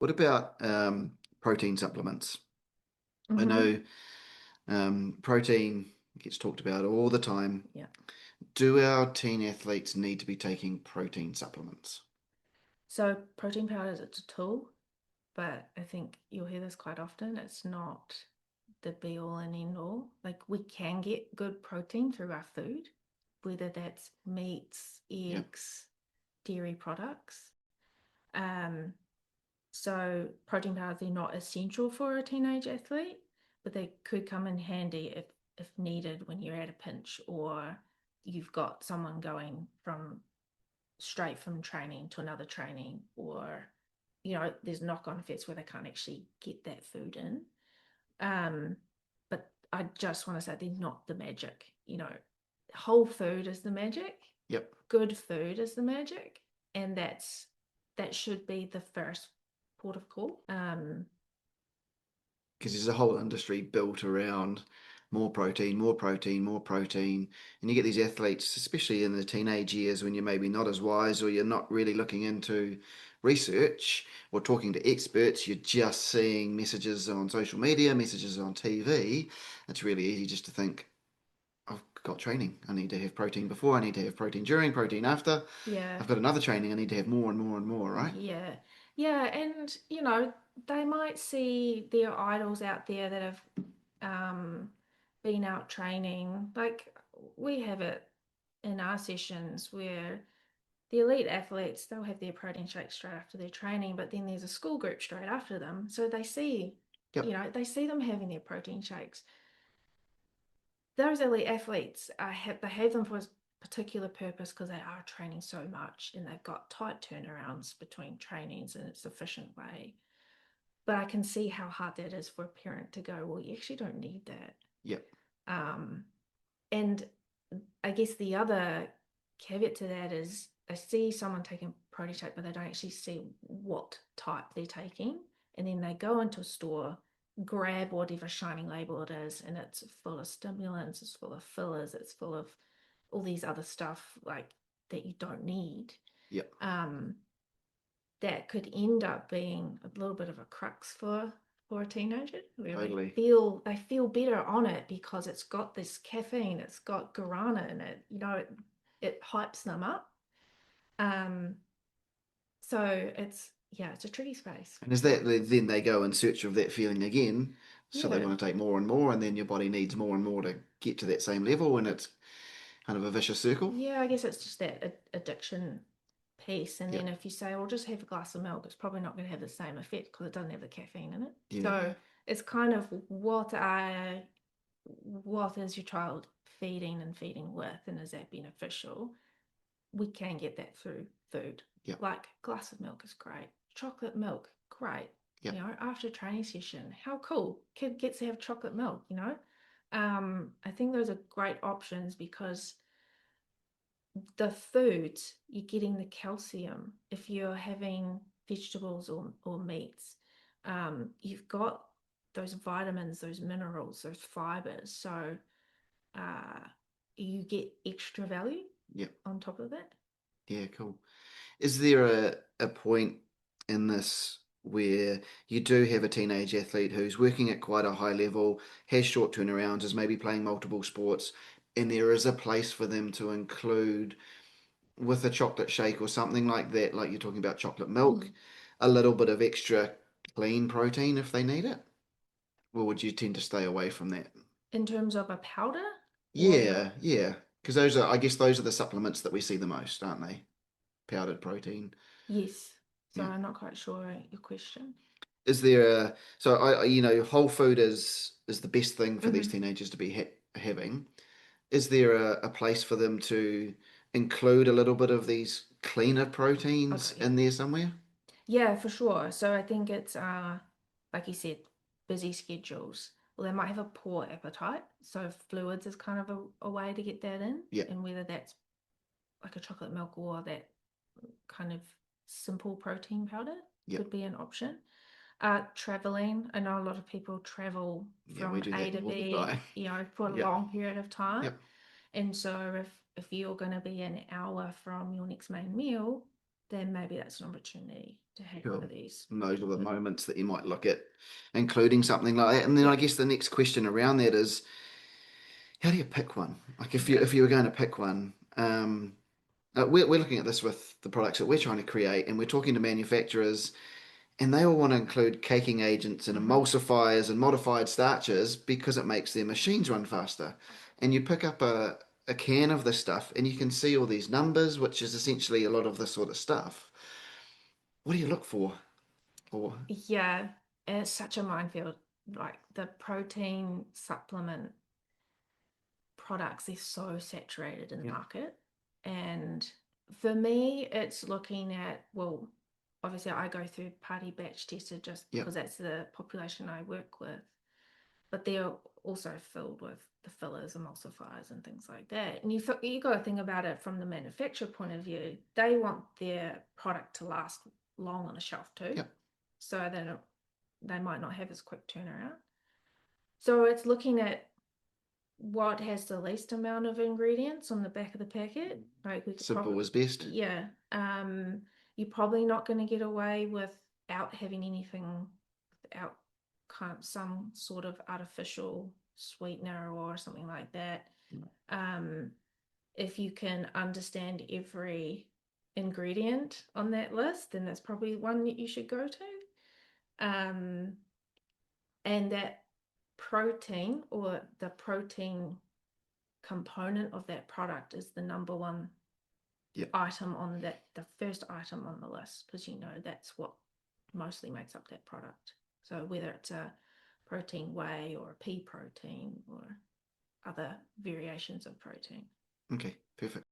What about protein supplements? I Hmm. know protein gets talked about all the time. Yeah. Do our teen athletes need to be taking protein supplements? So protein powders, it's a tool, but I think you'll hear this quite often. It's not the be all and end all. Like we can get good protein through our food, whether that's meats, Yeah, eggs, dairy products. Um, so protein powders are not essential for a teenage athlete, but they could come in handy if needed when you're at a pinch or you've got someone going from straight from training to another training, or there's knock-on effects where they can't actually get that food in. But I just want to say they're not the magic. Whole food is the magic, yep. good food is the magic, and that should be the first port of call. Because there's a whole industry built around more protein, more protein, more protein. And you get these athletes, especially in the teenage years when you're maybe not as wise or you're not really looking into research or talking to experts, you're just seeing messages on social media, messages on TV. It's really easy just to think, I've got training. I need to have protein before, I need to have protein during, protein after. Yeah. I've got another training, I need to have more and more and more, right? Yeah. Yeah, and they might see their idols out there that have been out training. Like we have it in our sessions where the elite athletes, they'll have their protein shake straight after their training, but then there's a school group straight after them. So Yep. they see them having their protein shakes. Those elite athletes they have them for a particular purpose because they are training so much and they've got tight turnarounds between trainings in a sufficient way. But I can see how hard that is for a parent to go, well, you actually don't need that. Yep. Um, and I guess the other caveat to that is I see someone taking protein shake, but they don't actually see what type they're taking. And then they go into a store, grab whatever shining label it is, and it's full of stimulants, it's full of fillers, it's full of all these other stuff like that you don't need. Yep. Um, that could end up being a little bit of a crux for a teenager where Totally. they feel better on it because it's got this caffeine, it's got guarana in it, it hypes them up. um so it's a tricky space. And is that then they go in search of that feeling again? So they Yeah. want to take more and more, and then your body needs more and more to get to that same level, and it's kind of a vicious circle. Yeah, I guess it's just that addiction piece. And Yeah, then if you say, well, just have a glass of milk, it's probably not going to have the same effect because it doesn't have the caffeine in it. yeah, So it's kind of what is your child feeding and feeding with, and is that beneficial? We can get that through food. yeah, Like a glass of milk is great. Chocolate milk, great. yeah. After a training session, how cool. Kid gets to have chocolate milk. I think those are great options because the foods, you're getting the calcium. If you're having vegetables or meats, you've got those vitamins, those minerals, those fibers. So uh, you get extra value Yeah, on top of it. yeah, cool. Is there a point in this where you do have a teenage athlete who's working at quite a high level, has short turnarounds, is maybe playing multiple sports, and there is a place for them to include with a chocolate shake or something like that, like you're talking about chocolate milk, Mm. a little bit of extra clean protein if they need it? Or would you tend to stay away from that? In terms of a powder, or Yeah, yeah. Because those are, I guess, those are the supplements that we see the most, aren't they? Powdered protein. yes. So Yeah. I'm not quite sure your question. Is there a so whole food is the best thing for these Hmm. teenagers to be having. Is there a place for them to include a little bit of these cleaner proteins Okay, yeah. in there somewhere? Yeah, for sure. So I think it's like you said, busy schedules. Well, they might have a poor appetite. So fluids is kind of a way to get that in. Yeah, And whether that's like a chocolate milk or that kind of simple protein powder yeah, could be an option. Traveling. I know a lot of people travel yeah. We from do A that to all the B, time. for a Yeah, long period of time. yeah, And so if you're going to be an hour from your next main meal, then maybe that's an opportunity to have one Sure. of these. And those are the moments that you might look at including something like that. And then I Yeah, guess the next question around that is, how do you pick one? Like yeah, if you were going to pick one, we're looking at this with the products that we're trying to create, and we're talking to manufacturers, and they all want to include caking agents and hmm, emulsifiers and modified starches because it makes their machines run faster. And you pick up a can of this stuff, and you can see all these numbers, which is essentially a lot of this sort of stuff. What do you look for? Or yeah. And it's such a minefield. Like the protein supplement products, they're so saturated in the yeah, market. And for me, it's looking at, well, obviously I go through party batch tested just yeah, because that's the population I work with, but they're also filled with the fillers, emulsifiers, and things like that. And you got to think about it from the manufacturer point of view. They want their product to last long on the shelf too, yeah. so that they might not have as quick turnaround. So it's looking at what has the least amount of ingredients on the back of the packet. Like we could Simple probably, is best. yeah. You're probably not going to get away without having anything, without kind of some sort of artificial sweetener or something like that. Um, if you can understand every ingredient on that list, then that's probably one that you should go to. And that protein or the protein component of that product is the number one Yeah. item on that, the first item on the list, because you know that's what mostly makes up that product. So whether it's a protein whey or a pea protein or other variations of protein. Okay, perfect.